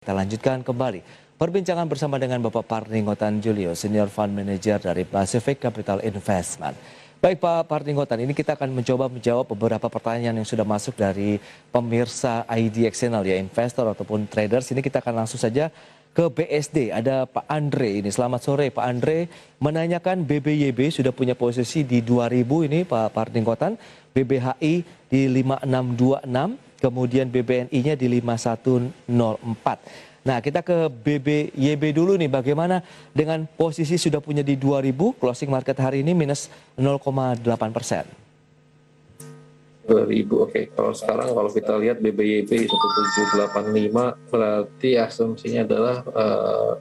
Kita lanjutkan kembali perbincangan bersama dengan Bapak Parningotan Julio, Senior Fund Manager dari Pacific Capital Investment. Baik Pak Parningotan, ini kita akan mencoba menjawab beberapa pertanyaan yang sudah masuk dari pemirsa IDX Channel ya, investor ataupun traders. Ini kita akan langsung saja ke BSD. Ada Pak Andre ini. Selamat sore Pak Andre, menanyakan BBYB sudah punya posisi di 2000 ini Pak Parningotan, BBHI di 5626. Kemudian BBNI-nya di 5104. Nah, kita ke BBYB dulu nih. Bagaimana dengan posisi sudah punya di 2000, closing market hari ini minus 0,8%. 2000, oke. Kalau kita lihat BBYB 1785, berarti asumsinya adalah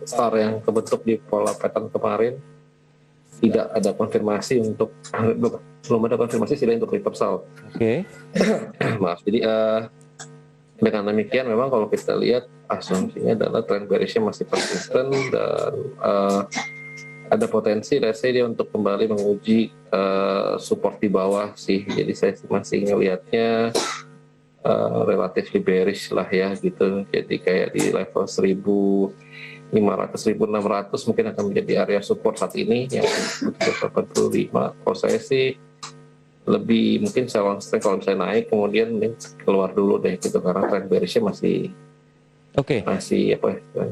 STAR yang kebentuk di pola pattern kemarin tidak ada konfirmasi untuk belum ada konfirmasi sila untuk reversal. Oke. Maaf. Jadi dengan demikian memang kalau kita lihat asumsinya adalah trend bearishnya masih persisten dan ada potensi dia untuk kembali menguji support di bawah sih. Jadi saya masih ngelihatnya relatif bearish lah ya gitu. Jadi kayak di level 1500-1600 mungkin akan menjadi area support saat ini yang 85. Kalau saya sih lebih mungkin saya long strength kalau misalnya naik kemudian keluar dulu deh gitu karena trend bearishnya masih apa ya.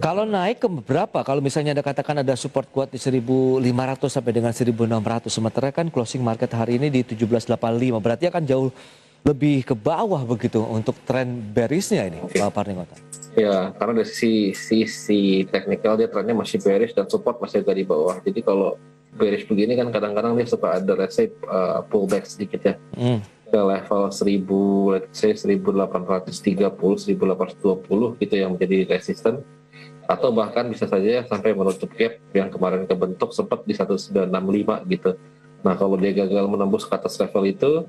Kalau naik ke berapa? Kalau misalnya ada katakan ada support kuat di 1500 sampai dengan 1600, sementara kan closing market hari ini di 1785, berarti akan jauh lebih ke bawah begitu untuk trend bearishnya ini, Pak Parningotan. Ya, karena dari sisi teknikal dia trendnya masih bearish dan support masih agak di bawah. Jadi kalau bearish begini kan kadang-kadang dia suka ada let's say pullback sedikit ya. Ke level 1830, 1820 gitu yang menjadi resisten. Atau bahkan bisa saja sampai menutup gap yang kemarin kebentuk sempat di 1965 gitu. Nah, kalau dia gagal menembus ke atas level itu,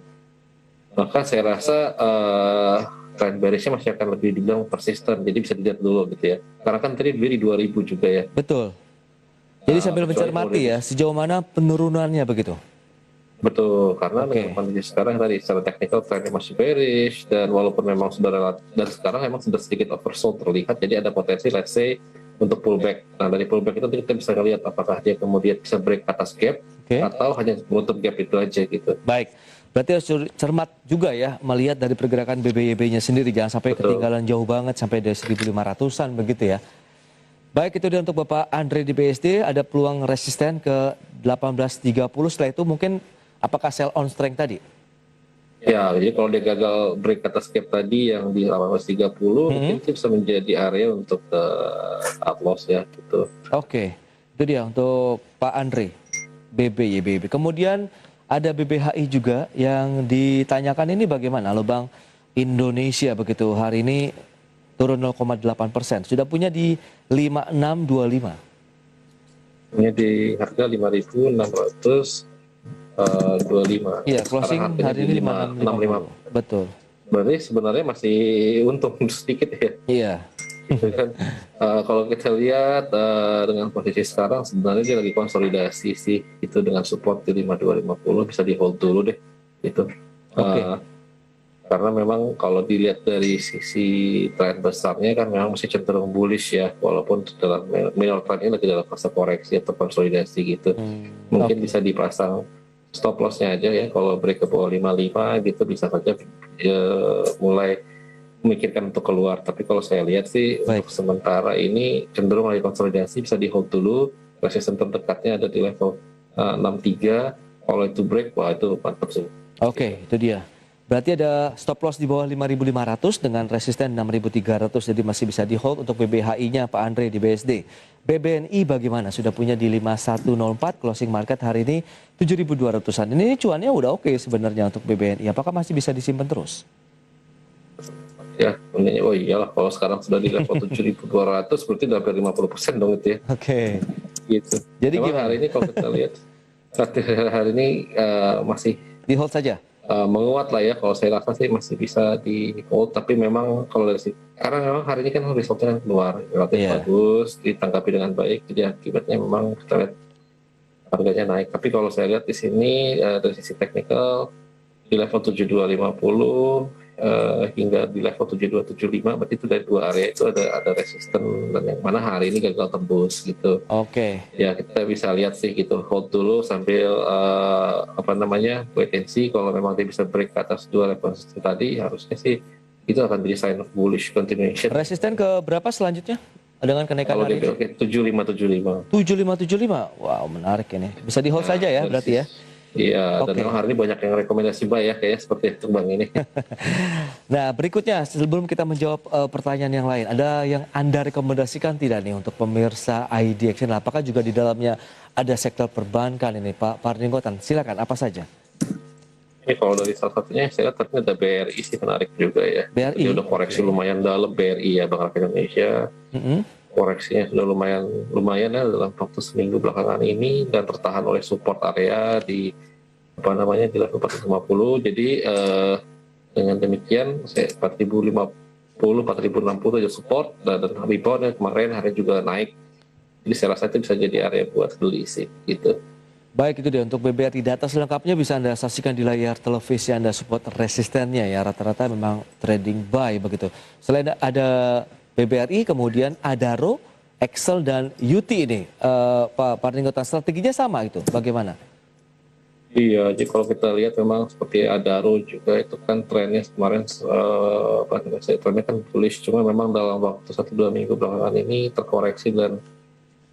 maka saya rasa trend bearishnya masih akan lebih dibilang persisten, jadi bisa dilihat dulu gitu ya. Karena kan tadi beli di 2000 juga ya. Betul. Jadi sambil mencermati ya, sejauh mana penurunannya begitu? Betul, karena dengan kondisi sekarang tadi secara teknikal trendnya masih bearish dan walaupun memang sudah relatif dan sekarang memang sudah sedikit oversold terlihat, jadi ada potensi let's say untuk pullback. Nah dari pullback itu kita bisa lihat apakah dia kemudian bisa break atas gap atau hanya menutup gap itu aja gitu. Baik. Berarti harus cermat juga ya melihat dari pergerakan BBYB-nya sendiri, jangan sampai ketinggalan jauh banget sampai dari 1500-an begitu ya. Baik, itu dia untuk Bapak Andre di BSD, ada peluang resisten ke 1830, setelah itu mungkin apakah sell on strength tadi? Ya, jadi kalau dia gagal break atas gap tadi yang di 1830, mungkin itu bisa menjadi area untuk cut loss ya gitu. Oke, itu dia untuk Pak Andre, BBYB. Kemudian ada BBHI juga yang ditanyakan ini bagaimana lo Bang Indonesia begitu hari ini turun 0,8%, sudah punya di 5625. Ini di harga 5.625. Iya, closing hari ini 5650. Betul. Berarti sebenarnya masih untung sedikit ya. Iya. Kan, kalau kita lihat dengan posisi sekarang sebenarnya dia lagi konsolidasi sih itu dengan support di 5250 bisa di hold dulu deh gitu. Karena memang kalau dilihat dari sisi tren besarnya kan memang masih cenderung bullish ya, walaupun dalam middle trendnya lagi dalam fase koreksi atau konsolidasi gitu. Mungkin bisa dipasang stop lossnya aja ya, kalau break ke bawah 55 gitu bisa saja mulai memikirkan untuk keluar. Tapi kalau saya lihat sih untuk sementara ini cenderung lagi konsolidasi, bisa di hold dulu. Resisten terdekatnya ada di level 63. Kalau itu break, wah itu mantap sih. Oke, itu dia. Berarti ada stop loss di bawah 5.500 dengan resisten 6.300, jadi masih bisa di hold untuk BBHI-nya Pak Andre di BSD. BBNI bagaimana? Sudah punya di 5104, closing market hari ini 7.200-an. Ini cuannya udah oke sebenarnya untuk BBNI. Apakah masih bisa disimpan terus? Ya, oh iyalah kalau sekarang sudah di level 7.200 berarti udah hampir 50% dong itu ya. Oke. Gitu. Jadi gimana? Hari ini kalau kita lihat hari ini masih di hold saja. Menguat lah ya, kalau saya rasa sih masih bisa di hold, tapi memang kalau dari karena memang hari ini kan resultnya keluar relatif bagus, ditanggapi dengan baik, jadi akibatnya memang kita lihat harganya naik. Tapi kalau saya lihat di sini dari sisi teknikal di level 7250 hingga di level 7275, berarti itu dari dua area itu ada resisten dan yang mana hari ini gagal tembus gitu. Oke. Ya kita bisa lihat sih gitu, hold dulu sambil wait and see. Kalau memang dia bisa break ke atas dua level resisten tadi, harusnya sih itu akan jadi sign of bullish continuation. Resisten ke berapa selanjutnya dengan kenaikan Kalau hari dia ini? 7575. 7575. Wow, menarik ini. Bisa di hold saja ya berarti ya. Iya, Oke. dan hari ini banyak yang rekomendasi buy ya, kayaknya seperti itu Bang ini. Nah, berikutnya sebelum kita menjawab pertanyaan yang lain, ada yang Anda rekomendasikan tidak nih untuk pemirsa IDX? Apakah juga di dalamnya ada sektor perbankan ini, Pak Parninggotan? Silakan, apa saja? Ini kalau dari salah satunya saya lihat ternyata ada BRI sih, menarik juga ya. BRI? Dia udah koreksi lumayan dalam, BRI ya, Bank Rakyat Indonesia. Koreksinya sudah lumayan ya dalam waktu seminggu belakangan ini, dan tertahan oleh support area di di level 450. Jadi dengan demikian 4050, 4060 aja support, dan reboundnya kemarin hari juga naik. Jadi saya rasa itu bisa jadi area buat beli sih gitu. Baik, itu dia untuk BBRI. Data selengkapnya bisa Anda saksikan di layar televisi Anda. Support resistennya ya rata-rata memang trading buy begitu. Selain ada BBRI, kemudian Adaro, Excel dan UT ini, Pak Parninggotan, strateginya sama itu, bagaimana? Iya, jadi kalau kita lihat memang seperti Adaro juga itu kan trennya kemarin trennya kan bullish, cuma memang dalam waktu 1-2 minggu belakangan ini terkoreksi dan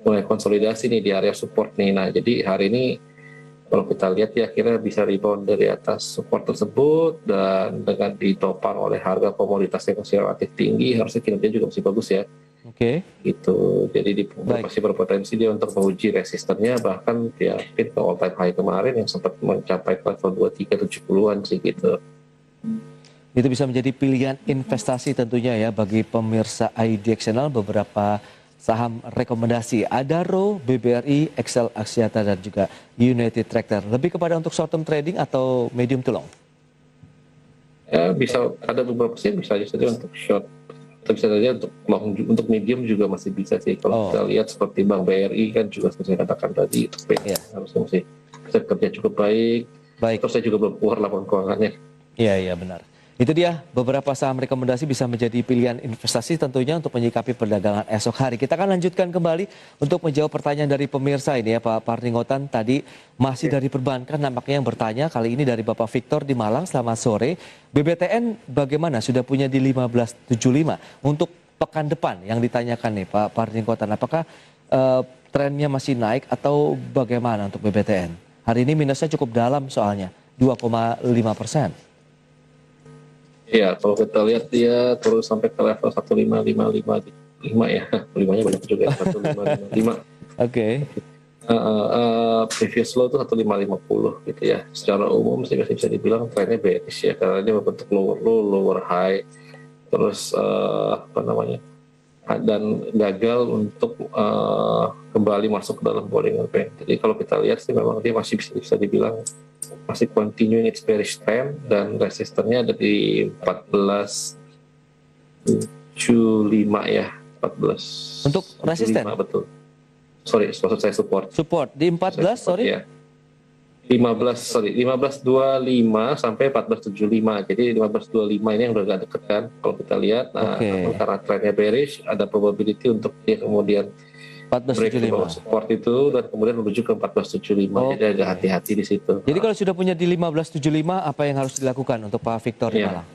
mulai konsolidasi nih di area support nih. Nah, jadi hari ini kalau kita lihat ya akhirnya bisa rebound dari atas support tersebut, dan dengan ditopang oleh harga komoditas yang masih relatif tinggi, harusnya kinerja juga masih bagus ya. Oke. Gitu. Jadi masih berpotensi dia untuk menguji resistennya, bahkan dia fit ke all time high kemarin yang sempat mencapai level 2370-an sih gitu. Itu bisa menjadi pilihan investasi tentunya ya bagi pemirsa IDX Channel. Beberapa saham rekomendasi Adaro, BBRI, Excel Axiata dan juga United Tractor. Lebih kepada untuk short term trading atau medium to long? Ya bisa, ada beberapa sih bisa aja saja untuk short, atau bisa saja untuk long, untuk medium juga masih bisa sih. Kalau kita lihat seperti Bank BRI kan juga seperti saya katakan tadi, itu harusnya masih bisa kerja cukup baik. Terus saya juga belum keluar laporan keuangannya. Iya benar. Itu dia beberapa saham rekomendasi bisa menjadi pilihan investasi tentunya untuk menyikapi perdagangan esok hari. Kita akan lanjutkan kembali untuk menjawab pertanyaan dari pemirsa ini ya Pak Parninggotan. Tadi masih dari perbankan nampaknya yang bertanya, kali ini dari Bapak Victor di Malang. Selamat sore. BBTN bagaimana? Sudah punya di 1575. Untuk pekan depan yang ditanyakan nih Pak Parninggotan, apakah trennya masih naik atau bagaimana untuk BBTN? Hari ini minusnya cukup dalam soalnya 2,5%. Iya, kalau kita lihat dia terus sampai ke level 15555 ya. 5-nya banyak juga ya, 1555. Oke. Previous low itu 1550 gitu ya. Secara umum sih masih bisa dibilang trennya bearish ya, karena dia membentuk lower low, lower high. Terus dan gagal untuk kembali masuk ke dalam boarding band. Jadi kalau kita lihat sih memang dia masih bisa dibilang masih continuing its bearish trend, dan resistennya ada di 1475 ya, 14. Untuk resisten? Betul. Sorry, maksud saya support. Support di 14, sorry? Ya. 1525 sampai 1475. Jadi 1525 ini yang udah agak deket kan kalau kita lihat. Nah, karena trennya bearish, ada probability untuk dia kemudian 1475 support itu dan kemudian menuju ke 1475. Jadi agak hati-hati di situ. Jadi kalau sudah punya di 1575, apa yang harus dilakukan untuk Pak Victor di Malang?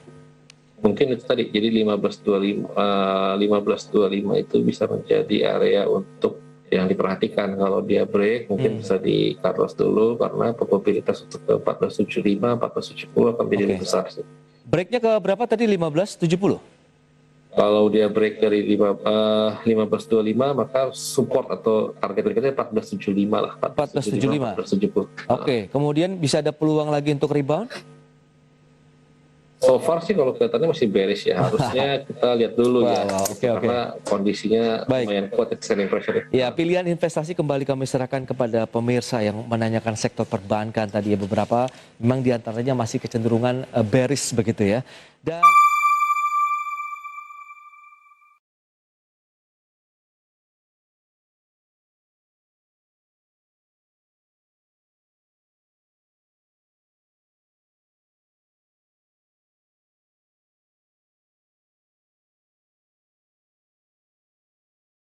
Mungkin itu tadi, jadi 1525 itu bisa menjadi area untuk yang diperhatikan. Kalau dia break mungkin bisa di cut loss dulu, karena probabilitas untuk ke 1475, 1470 akan menjadi lebih besar sih. Breaknya ke berapa tadi, 1570? Kalau dia break dari 1525, maka support atau target berikutnya 1475 lah. 1475. 1470. Oke, kemudian bisa ada peluang lagi untuk rebound? So far sih kalau kelihatannya masih bearish ya. Harusnya kita lihat dulu karena kondisinya lumayan kuat selling pressure. Ya, pilihan investasi kembali kami serahkan kepada pemirsa yang menanyakan sektor perbankan tadi ya, beberapa memang diantaranya masih kecenderungan bearish begitu ya. Dan